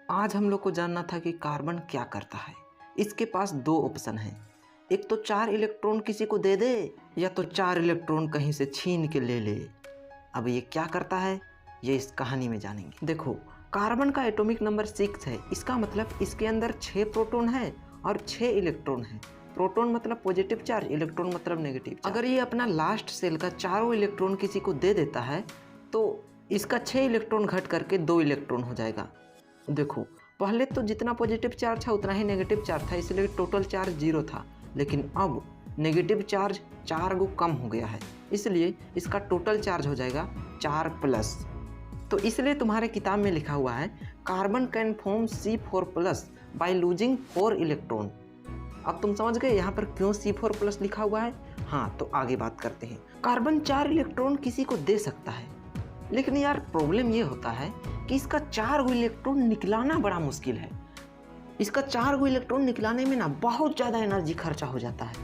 आज हम लोग को जानना था कि कार्बन क्या करता है। इसके पास दो ऑप्शन हैं, एक तो 4 इलेक्ट्रॉन किसी को दे दे या तो 4 इलेक्ट्रॉन कहीं से छीन के ले ले। अब ये क्या करता है ये इस कहानी में जानेंगे। देखो, कार्बन का एटॉमिक नंबर 6 है। इसका मतलब इसके अंदर 6 प्रोटॉन है और 6 इलेक्ट्रॉन है। प्रोटॉन मतलब पॉजिटिव चार्ज, इलेक्ट्रॉन मतलब नेगेटिव चार्ज। अगर ये अपना लास्ट सेल का चारों इलेक्ट्रॉन किसी को दे देता है तो इसका 6 इलेक्ट्रॉन घट करके 2 इलेक्ट्रॉन हो जाएगा। देखो, पहले तो जितना पॉजिटिव चार्ज था उतना ही नेगेटिव चार्ज था, इसलिए टोटल चार्ज 0 था। लेकिन अब नेगेटिव चार्ज 4 गो कम हो गया है, इसलिए इसका टोटल चार्ज हो जाएगा 4+। तो इसलिए तुम्हारे किताब में लिखा हुआ है carbon can form C4+ by losing 4 electron. अब तुम समझ गए यहाँ पर क्यों C4+ लिखा हुआ है। हाँ, तो आगे बात करते हैं। कार्बन 4 इलेक्ट्रॉन किसी को दे सकता है, लेकिन यार प्रॉब्लम ये होता है कि इसका 4 गो इलेक्ट्रॉन निकलाना बड़ा मुश्किल है। इसका 4 गो इलेक्ट्रॉन निकलाने में ना बहुत ज़्यादा एनर्जी खर्चा हो जाता है।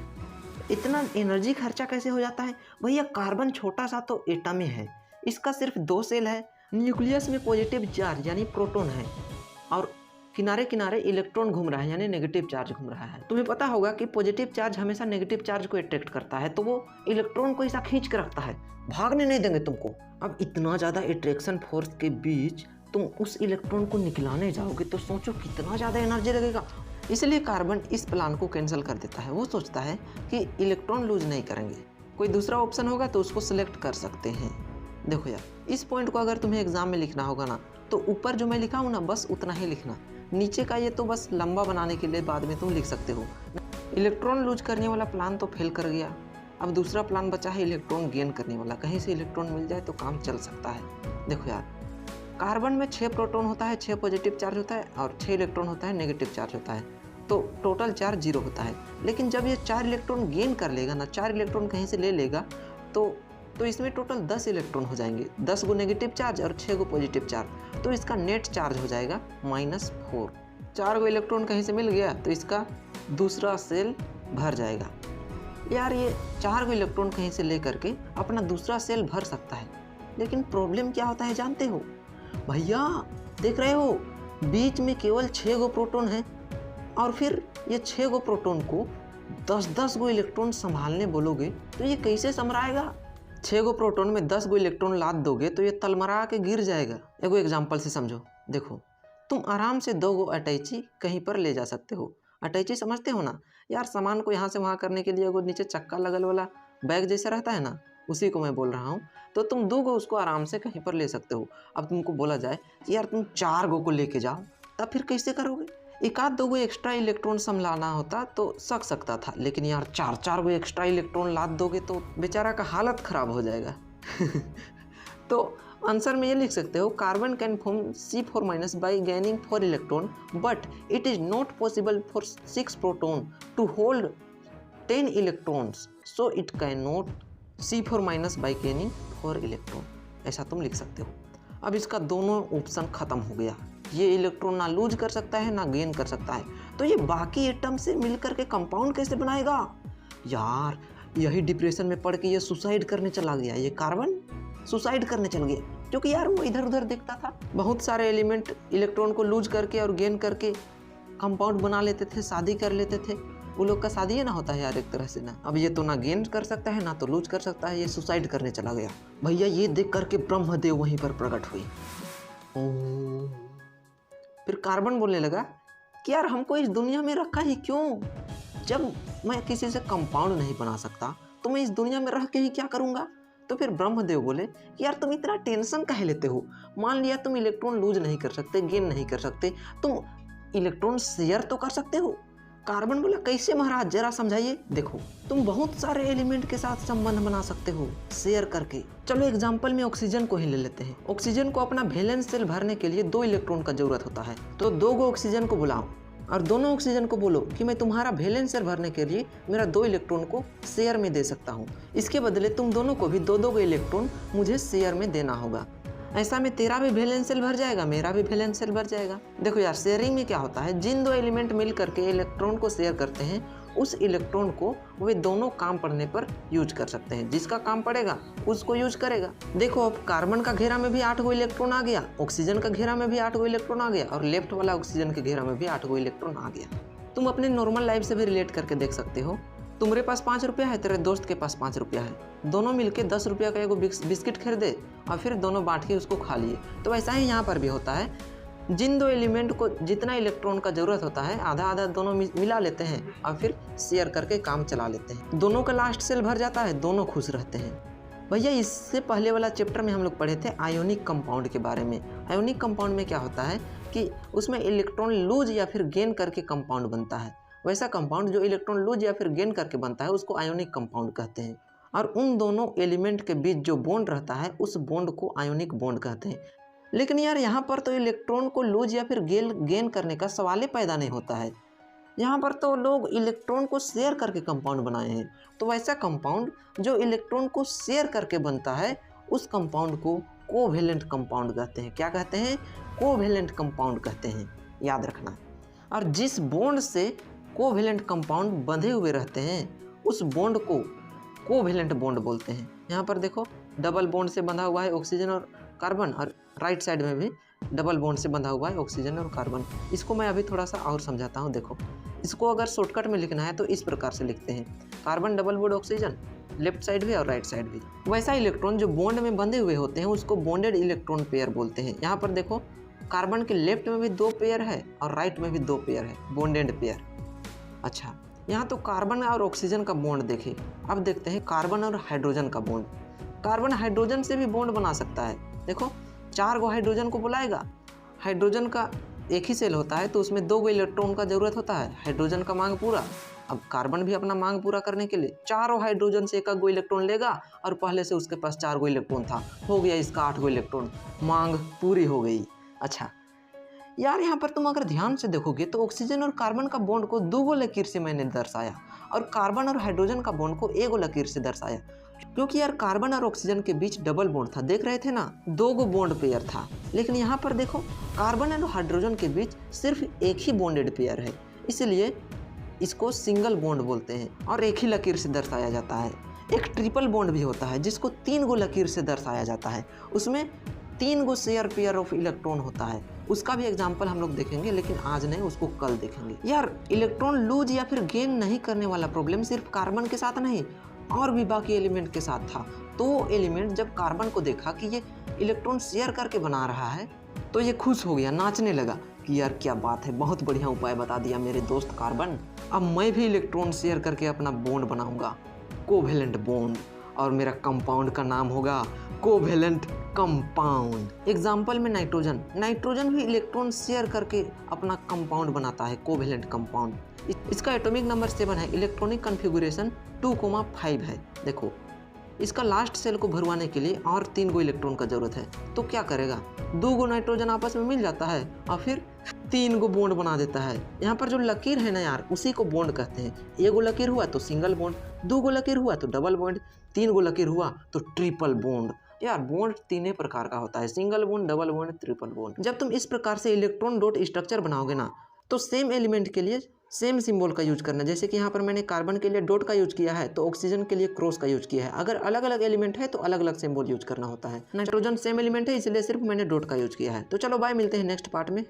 इतना एनर्जी खर्चा कैसे हो जाता है भैया? कार्बन छोटा सा तो एटम में है, इसका सिर्फ 2 सेल है। न्यूक्लियस में पॉजिटिव चार्ज यानी प्रोटॉन है और किनारे किनारे इलेक्ट्रॉन घूम रहा है यानी नेगेटिव चार्ज घूम रहा है। तुम्हें पता होगा कि पॉजिटिव चार्ज हमेशा नेगेटिव चार्ज को अट्रैक्ट करता है, तो वो इलेक्ट्रॉन को ऐसा खींच के रखता है, भागने नहीं देंगे तुमको। अब इतना ज़्यादा अट्रैक्शन फोर्स के बीच तुम उस इलेक्ट्रॉन को निकलाने जाओगे तो सोचो कितना ज़्यादा एनर्जी लगेगा। इसलिए कार्बन इस प्लान को कैंसिल कर देता है। वो सोचता है कि इलेक्ट्रॉन लूज नहीं करेंगे, कोई दूसरा ऑप्शन होगा तो उसको सिलेक्ट कर सकते हैं। देखो यार, इस पॉइंट को अगर तुम्हें एग्जाम में लिखना होगा ना तो ऊपर जो मैं लिखा हूँ ना बस उतना ही लिखना, नीचे का ये तो बस लंबा बनाने के लिए बाद में तुम लिख सकते हो। इलेक्ट्रॉन लूज करने वाला प्लान तो फेल कर गया, अब दूसरा प्लान बचा है इलेक्ट्रॉन गेन करने वाला। कहीं से इलेक्ट्रॉन मिल जाए तो काम चल सकता है। देखो यार, कार्बन में 6 प्रोटॉन होता है, 6 पॉजिटिव चार्ज होता है और 6 इलेक्ट्रॉन होता है नेगेटिव चार्ज होता है, तो टोटल चार्ज 0 होता है। लेकिन जब ये 4 इलेक्ट्रॉन गेन कर लेगा ना, 4 इलेक्ट्रॉन कहीं से ले लेगा तो इसमें टोटल 10 इलेक्ट्रॉन हो जाएंगे, 10 गो नेगेटिव चार्ज और 6 गो पॉजिटिव चार्ज, तो इसका नेट चार्ज हो जाएगा -4। 4 गो इलेक्ट्रॉन कहीं से मिल गया तो इसका दूसरा सेल भर जाएगा। यार, ये 4 गो इलेक्ट्रॉन कहीं से ले करके अपना दूसरा सेल भर सकता है, लेकिन प्रॉब्लम क्या होता है जानते हो भैया? देख रहे हो बीच में केवल 6 गो प्रोटॉन है और फिर ये 6 गो प्रोटॉन को 10-10 गो इलेक्ट्रॉन संभालने बोलोगे तो ये कैसे संभराएगा? 6 गो प्रोटॉन में 10 गो इलेक्ट्रॉन लाद दोगे तो ये तलमरा के गिर जाएगा। एगो एग्जाम्पल से समझो। देखो, तुम आराम से 2 गो अटैची कहीं पर ले जा सकते हो। अटैची समझते हो ना यार? सामान को यहाँ से वहाँ करने के लिए एगो नीचे चक्का लगल वाला बैग जैसा रहता है ना, उसी को मैं बोल रहा हूँ। तो तुम 2 गो उसको आराम से कहीं पर ले सकते हो। अब तुमको बोला जाए कि यार तुम 4 गो को लेके जाओ, तब फिर कैसे करोगे? 1-2 गो एक्स्ट्रा इलेक्ट्रॉन संभलाना होता तो सक सकता था, लेकिन यार 4-4 गो एक्स्ट्रा इलेक्ट्रॉन लाद दोगे तो बेचारा का हालत ख़राब हो जाएगा। तो आंसर में ये लिख सकते हो carbon can form C4- by gaining 4 electron, but it is not possible for 6 proton to hold 10 electrons, so it can not C4- by gaining 4 electron. ऐसा तुम लिख सकते हो। अब इसका दोनों ऑप्शन ख़त्म हो गया। ये इलेक्ट्रॉन ना लूज कर सकता है ना गेन कर सकता है, तो ये बाकी एटम से मिलकर के कंपाउंड कैसे बनाएगा? यार, यही डिप्रेशन में पड़ के ये सुसाइड करने चला गया। ये कार्बन सुसाइड करने चल गया क्योंकि यार वो इधर उधर देखता था, बहुत सारे एलिमेंट इलेक्ट्रॉन को लूज करके और गेन करके कंपाउंड बना लेते थे, शादी कर लेते थे। वो लोग का शादी है ना होता है यार एक तरह से ना। अब ये तो ना गेन कर सकता है ना तो लूज कर सकता है, ये सुसाइड करने चला गया। भैया, ये देख करके ब्रह्मदेव वहीं पर प्रकट हुई। फिर कार्बन बोलने लगा कि यार हमको इस दुनिया में रखा ही क्यों? जब मैं किसी से कंपाउंड नहीं बना सकता तो मैं इस दुनिया में रह के ही क्या करूँगा? तो फिर ब्रह्मदेव बोले कि यार तुम इतना टेंशन काहे लेते हो? मान लिया तुम इलेक्ट्रॉन लूज नहीं कर सकते, गेन नहीं कर सकते, तुम इलेक्ट्रॉन शेयर तो कर सकते हो। कार्बन बोला कैसे महाराज, जरा समझाइए। देखो, तुम बहुत सारे एलिमेंट के साथ संबंध बना सकते हो शेयर करके। चलो एग्जांपल में ऑक्सीजन को ही ले लेते हैं। ऑक्सीजन को अपना वैलेंस शेल भरने के लिए 2 इलेक्ट्रॉन का जरूरत होता है, तो 2 गो ऑक्सीजन को बुलाओ और दोनों ऑक्सीजन को बोलो कि मैं तुम्हारा वैलेंस शेल भरने के लिए मेरा 2 इलेक्ट्रॉन को शेयर में दे सकता हूँ। इसके बदले तुम दोनों को भी 2-2 गो इलेक्ट्रॉन मुझे शेयर में देना होगा। ऐसा में तेरा भी वैलेंस शेल भर जाएगा, मेरा भी वैलेंस शेल भर जाएगा। देखो यार, शेयरिंग में क्या होता है, जिन 2 एलिमेंट मिल करके इलेक्ट्रॉन को शेयर करते हैं उस इलेक्ट्रॉन को वे दोनों काम पड़ने पर यूज कर सकते हैं। जिसका काम पड़ेगा उसको यूज करेगा। देखो अब कार्बन का घेरा में भी 8 गो इलेक्ट्रॉन आ गया, ऑक्सीजन का घेरा में भी 8 गो इलेक्ट्रॉन आ गया और लेफ्ट वाला ऑक्सीजन के घेरा में भी 8 गो इलेक्ट्रॉन आ गया। तुम अपने नॉर्मल लाइफ से भी रिलेट करके देख सकते हो। तुम्हारे पास 5 रुपया है, तेरे दोस्त के पास 5 रुपया है, दोनों मिलके 10 रुपया का एगो बिस्किट खरीदे और फिर दोनों बांट के उसको खा लिए। तो ऐसा ही यहाँ पर भी होता है। जिन दो एलिमेंट को जितना इलेक्ट्रॉन का ज़रूरत होता है आधा आधा दोनों मिला लेते हैं और फिर शेयर करके काम चला लेते हैं। दोनों का लास्ट सेल भर जाता है, दोनों खुश रहते हैं। भैया इससे पहले वाला चैप्टर में हम लोग पढ़े थे आयोनिक कंपाउंड के बारे में। आयोनिक कंपाउंड में क्या होता है कि उसमें इलेक्ट्रॉन लूज या फिर गेन करके कंपाउंड बनता है। वैसा कंपाउंड जो इलेक्ट्रॉन लूज या फिर गेन करके बनता है उसको आयोनिक कंपाउंड कहते हैं। और उन दोनों एलिमेंट के बीच जो बॉन्ड रहता है उस बॉन्ड को आयोनिक बॉन्ड कहते हैं। लेकिन यार यहाँ पर तो इलेक्ट्रॉन को लूज या फिर गेन करने का सवाल ही पैदा नहीं होता है। यहाँ पर तो लोग इलेक्ट्रॉन को शेयर करके कंपाउंड बनाए हैं। तो वैसा कंपाउंड जो इलेक्ट्रॉन को शेयर करके बनता है उस कंपाउंड को कोवेलेंट कंपाउंड कहते हैं। क्या कहते हैं? कोवेलेंट कंपाउंड कहते हैं, याद रखना। और जिस बॉन्ड से कोवेलेंट कंपाउंड बंधे हुए रहते हैं उस बॉन्ड को कोवेलेंट बॉन्ड बोलते हैं। यहाँ पर देखो डबल बॉन्ड से बंधा हुआ है ऑक्सीजन और कार्बन और राइट साइड में भी डबल बॉन्ड से बंधा हुआ है ऑक्सीजन और कार्बन। इसको मैं अभी थोड़ा सा और समझाता हूँ। देखो इसको अगर शॉर्टकट में लिखना है तो इस प्रकार से लिखते हैं, carbon double bond oxygen, left side भी और राइट साइड भी। वैसा इलेक्ट्रॉन जो बॉन्ड में बंधे हुए होते हैं उसको बॉन्डेड इलेक्ट्रॉन पेयर बोलते हैं। यहाँ पर देखो कार्बन के लेफ्ट में भी 2 पेयर है और राइट में भी 2 पेयर है, बॉन्डेड पेयर। अच्छा, यहाँ तो कार्बन और ऑक्सीजन का बॉन्ड देखे। अब देखते हैं कार्बन और हाइड्रोजन का बॉन्ड। कार्बन हाइड्रोजन से भी बॉन्ड बना सकता है। देखो 4 गो हाइड्रोजन को बुलाएगा। हाइड्रोजन का एक ही सेल होता है तो उसमें 2 गो इलेक्ट्रॉन का जरूरत होता है, हाइड्रोजन का मांग पूरा। अब कार्बन भी अपना मांग पूरा करने के लिए चारों हाइड्रोजन से 1 गो इलेक्ट्रॉन लेगा और पहले से उसके पास 4 गो इलेक्ट्रॉन था, हो गया इसका 8 गो इलेक्ट्रॉन, मांग पूरी हो गई। अच्छा यार यहाँ पर तुम अगर ध्यान से देखोगे तो ऑक्सीजन और कार्बन का बॉन्ड को 2 गो लकीर से मैंने दर्शाया और कार्बन और हाइड्रोजन का बॉन्ड को 1 गो लकीर से दर्शाया, क्योंकि यार कार्बन और ऑक्सीजन के बीच डबल बॉन्ड था। देख रहे थे ना, 2 गो बॉन्ड पेयर था। लेकिन यहाँ पर देखो कार्बन और हाइड्रोजन के बीच सिर्फ एक ही बॉन्डेड पेयर है, इसलिए इसको सिंगल बॉन्ड बोलते हैं और एक ही लकीर से दर्शाया जाता है। एक ट्रिपल बॉन्ड भी होता है जिसको 3 गो लकीर से दर्शाया जाता है, उसमें 3 गो शेयर पेयर ऑफ इलेक्ट्रॉन होता है। उसका भी एग्जाम्पल हम लोग देखेंगे, लेकिन आज नहीं, उसको कल देखेंगे। यार इलेक्ट्रॉन लूज या फिर गेन नहीं करने वाला प्रॉब्लम सिर्फ कार्बन के साथ नहीं और भी बाकी एलिमेंट के साथ था। तो एलिमेंट जब कार्बन को देखा कि ये इलेक्ट्रॉन शेयर करके बना रहा है तो ये खुश हो गया, नाचने लगा कि यार क्या बात है, बहुत बढ़िया उपाय बता दिया मेरे दोस्त कार्बन, अब मैं भी इलेक्ट्रॉन शेयर करके अपना बॉन्ड बनाऊंगा, कोवेलेंट बॉन्ड, और मेरा कंपाउंड का नाम होगा कोवेलेंट कंपाउंड। एग्जाम्पल में नाइट्रोजन भी इलेक्ट्रॉन शेयर करके अपना कंपाउंड बनाता है, कोवेलेंट कंपाउंड। इसका एटॉमिक नंबर 7 है, इलेक्ट्रॉनिक कॉन्फ़िगरेशन 2,5 है। देखो इसका लास्ट सेल को भरवाने के लिए और 3 गो इलेक्ट्रॉन का जरूरत है, तो क्या करेगा, 2 गो नाइट्रोजन आपस में मिल जाता है और फिर 3 गो बॉन्ड बना देता है। यहाँ पर जो लकीर है ना यार, उसी को बॉन्ड कहते हैं। 1 गो लकीर हुआ तो सिंगल बॉन्ड, 2 गो लकीर हुआ तो डबल बॉन्ड, 3 गो लकीर हुआ तो ट्रिपल बॉन्ड। यार बॉन्ड 3 प्रकार का होता है, single bond, double bond, triple bond. जब तुम इस प्रकार से इलेक्ट्रॉन डॉट स्ट्रक्चर बनाओगे ना तो सेम एलिमेंट के लिए सेम सिंबल का यूज करना। जैसे कि यहाँ पर मैंने कार्बन के लिए डॉट का यूज किया है तो ऑक्सीजन के लिए क्रॉस का यूज किया है। अगर अलग अलग एलिमेंट है तो अलग अलग सिंबल यूज करना होता है। नाइट्रोजन सेम एलिमेंट है इसलिए सिर्फ मैंने डॉट का यूज किया है। तो चलो बाय, मिलते हैं नेक्स्ट पार्ट में।